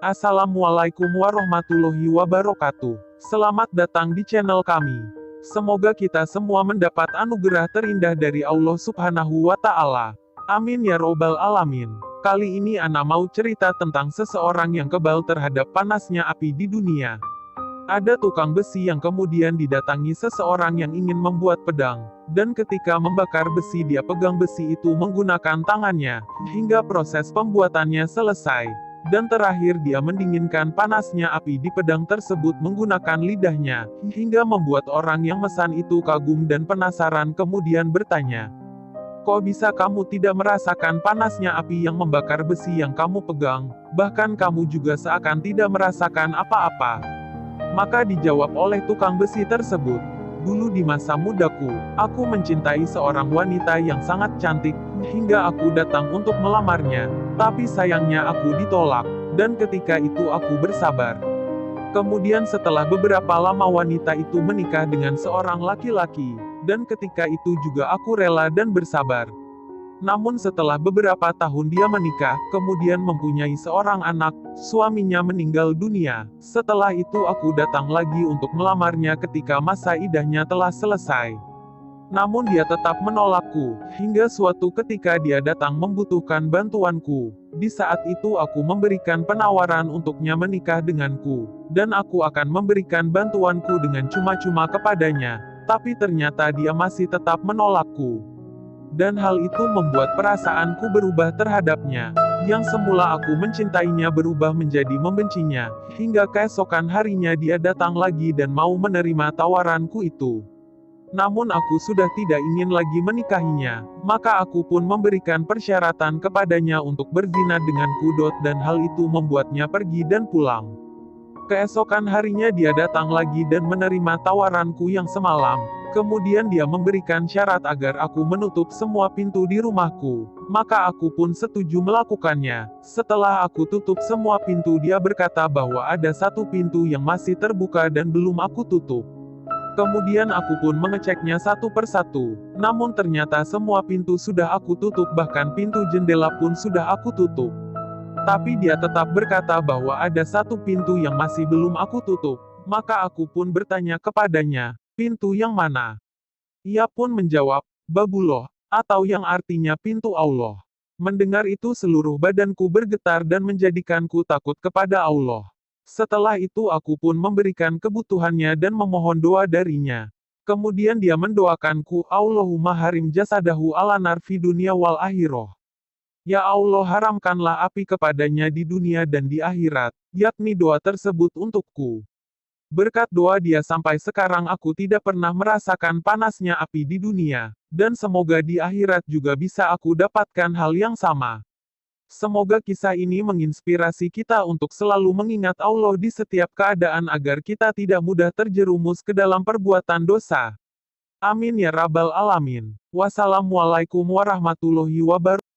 Assalamualaikum warahmatullahi wabarakatuh. Selamat datang di channel kami. Semoga kita semua mendapat anugerah terindah dari Allah Subhanahu wa Ta'ala. Amin ya Robbal 'Alamin. Kali ini Ana mau cerita tentang seseorang yang kebal terhadap panasnya api di dunia. Ada tukang besi yang kemudian didatangi seseorang yang ingin membuat pedang, dan ketika membakar besi dia pegang besi itu menggunakan tangannya, hingga proses pembuatannya selesai. Dan terakhir dia mendinginkan panasnya api di pedang tersebut menggunakan lidahnya, hingga membuat orang yang mesan itu kagum dan penasaran kemudian bertanya, "Kok bisa kamu tidak merasakan panasnya api yang membakar besi yang kamu pegang, bahkan kamu juga seakan tidak merasakan apa-apa?" Maka dijawab oleh tukang besi tersebut, "Dulu di masa mudaku, aku mencintai seorang wanita yang sangat cantik, hingga aku datang untuk melamarnya. Tapi sayangnya aku ditolak, dan ketika itu aku bersabar. Kemudian setelah beberapa lama wanita itu menikah dengan seorang laki-laki, dan ketika itu juga aku rela dan bersabar. Namun setelah beberapa tahun dia menikah, kemudian mempunyai seorang anak, suaminya meninggal dunia. Setelah itu aku datang lagi untuk melamarnya ketika masa idahnya telah selesai. Namun dia tetap menolakku, hingga suatu ketika dia datang membutuhkan bantuanku. Di saat itu aku memberikan penawaran untuknya menikah denganku, dan aku akan memberikan bantuanku dengan cuma-cuma kepadanya. Tapi ternyata dia masih tetap menolakku. Dan hal itu membuat perasaanku berubah terhadapnya. Yang semula aku mencintainya berubah menjadi membencinya, hingga keesokan harinya dia datang lagi dan mau menerima tawaranku itu. Namun aku sudah tidak ingin lagi menikahinya, maka aku pun memberikan persyaratan kepadanya untuk berzina denganku. Dan hal itu membuatnya pergi dan pulang. Keesokan harinya dia datang lagi dan menerima tawaranku yang semalam. Kemudian dia memberikan syarat agar aku menutup semua pintu di rumahku, maka aku pun setuju melakukannya. Setelah aku tutup semua pintu dia berkata bahwa ada satu pintu yang masih terbuka dan belum aku tutup. Kemudian aku pun mengeceknya satu persatu, namun ternyata semua pintu sudah aku tutup, bahkan pintu jendela pun sudah aku tutup. Tapi dia tetap berkata bahwa ada satu pintu yang masih belum aku tutup. Maka aku pun bertanya kepadanya, "Pintu yang mana?" Ia pun menjawab, "Babullah," atau yang artinya pintu Allah. Mendengar itu seluruh badanku bergetar dan menjadikanku takut kepada Allah. Setelah itu aku pun memberikan kebutuhannya dan memohon doa darinya. Kemudian dia mendoakanku, "Allahumma harim jasadahu ala nar fi dunia wal akhirah." Ya Allah, haramkanlah api kepadanya di dunia dan di akhirat, yakni doa tersebut untukku. Berkat doa dia sampai sekarang aku tidak pernah merasakan panasnya api di dunia, dan semoga di akhirat juga bisa aku dapatkan hal yang sama. Semoga kisah ini menginspirasi kita untuk selalu mengingat Allah di setiap keadaan agar kita tidak mudah terjerumus ke dalam perbuatan dosa. Amin ya Rabbal 'Alamin. Wassalamualaikum warahmatullahi wabarakatuh.